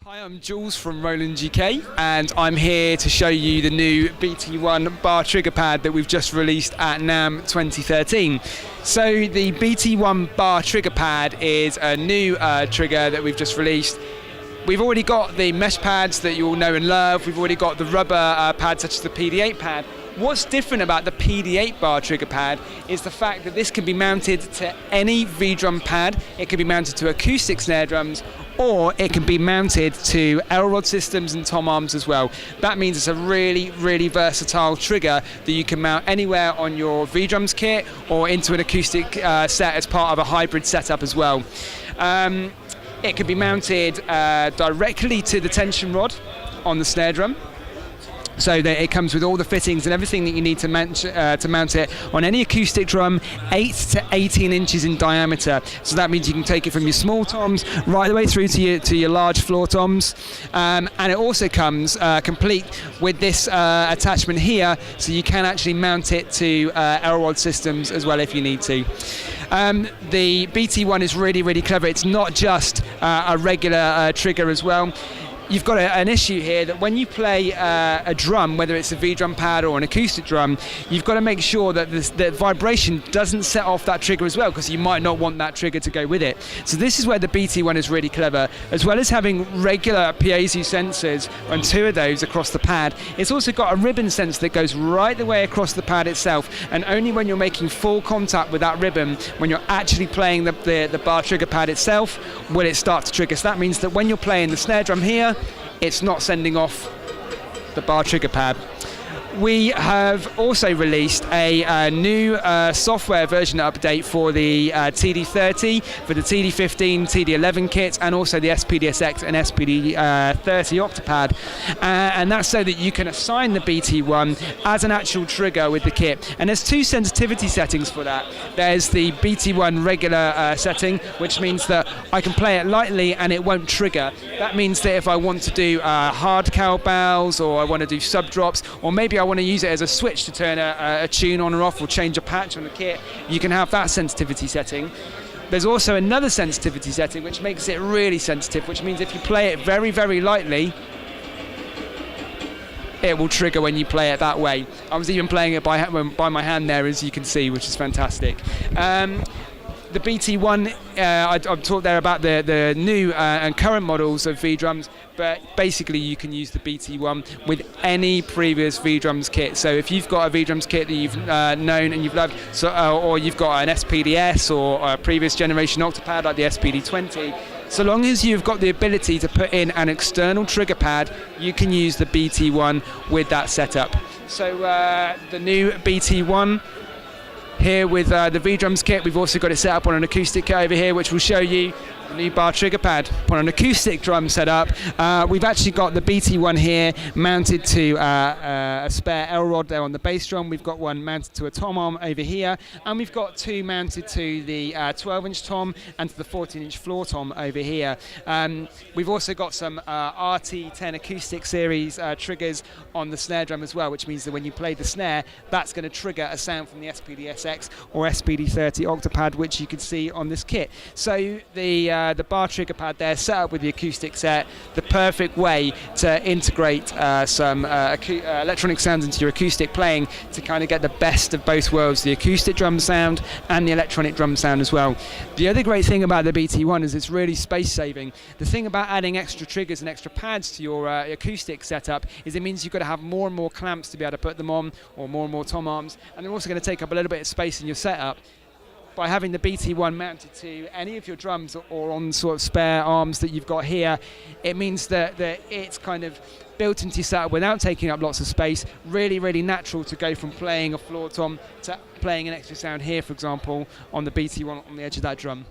Hi, I'm Jules from Roland UK, and I'm here to show you the new BT-1 Bar Trigger Pad that we've just released at NAMM 2013. So the BT-1 Bar Trigger Pad is a new trigger that we've just released. We've already got the mesh pads that you all know and love. We've already got the rubber pads such as the PD8 pad. What's different about the PD8 bar trigger pad is the fact that this can be mounted to any V-drum pad. It can be mounted to acoustic snare drums, or it can be mounted to L-rod systems and tom arms as well. That means it's a really, really versatile trigger that you can mount anywhere on your V-drums kit or into an acoustic set as part of a hybrid setup as well. It can be mounted directly to the tension rod on the snare drum. So that it comes with all the fittings and everything that you need to mount it on any acoustic drum, 8 to 18 inches in diameter. So that means you can take it from your small toms right the way through to your large floor toms. And it also comes complete with this attachment here, so you can actually mount it to L-rod systems as well if you need to. The BT-1 is really, really clever. It's not just a regular trigger as well. You've got an issue here that when you play a drum, whether it's a V-drum pad or an acoustic drum, you've got to make sure that the vibration doesn't set off that trigger as well, because you might not want that trigger to go with it. So this is where the BT-1 is really clever. As well as having regular piezo sensors on 2 of those across the pad, it's also got a ribbon sensor that goes right the way across the pad itself, and only when you're making full contact with that ribbon, when you're actually playing the bar trigger pad itself, will it start to trigger. So that means that when you're playing the snare drum here, it's not sending off the bar trigger pad. We have also released a new software version update for the TD30, for the TD15, TD11 kits, and also the SPDSX and SPD30 Octapad. And that's so that you can assign the BT-1 as an actual trigger with the kit. And there's 2 sensitivity settings for that. There's the BT-1 regular setting, which means that I can play it lightly and it won't trigger. That means that if I want to do hard cowbells, or I want to do sub drops, or maybe I want to use it as a switch to turn a tune on or off, or change a patch on the kit, you can have that sensitivity setting. There's also another sensitivity setting which makes it really sensitive, which means if you play it very, very lightly, it will trigger when you play it that way. I was even playing it by my hand there, as you can see, which is fantastic. The BT-1, I've talked there about the new and current models of V-drums, but basically you can use the BT-1 with any previous V-drums kit. So if you've got a V-drums kit that you've known and you've loved, or you've got an SPDS or a previous generation Octapad like the SPD20, so long as you've got the ability to put in an external trigger pad, you can use the BT-1 with that setup. So the new BT-1, here with the V-drums kit, we've also got it set up on an acoustic kit over here, which will show you the new bar trigger pad on an acoustic drum setup. We've actually got the BT-1 here mounted to a spare L-rod there on the bass drum. We've got one mounted to a tom arm over here, and we've got 2 mounted to the 12-inch tom and to the 14-inch floor tom over here. We've also got some RT10 acoustic series triggers on the snare drum as well, which means that when you play the snare, that's going to trigger a sound from the SPDSX or SPD30 Octapad, which you can see on this kit. So the bar trigger pad there, set up with the acoustic set, the perfect way to integrate some electronic sounds into your acoustic playing to kind of get the best of both worlds, the acoustic drum sound and the electronic drum sound as well. The other great thing about the BT-1 is it's really space saving. The thing about adding extra triggers and extra pads to your acoustic setup is it means you've got to have more and more clamps to be able to put them on, or more and more tom arms, and they're also going to take up a little bit of space in your setup. By having the BT-1 mounted to any of your drums or on sort of spare arms that you've got here, it means that it's kind of built into your setup without taking up lots of space. Really, really natural to go from playing a floor tom to playing an extra sound here, for example, on the BT-1 on the edge of that drum.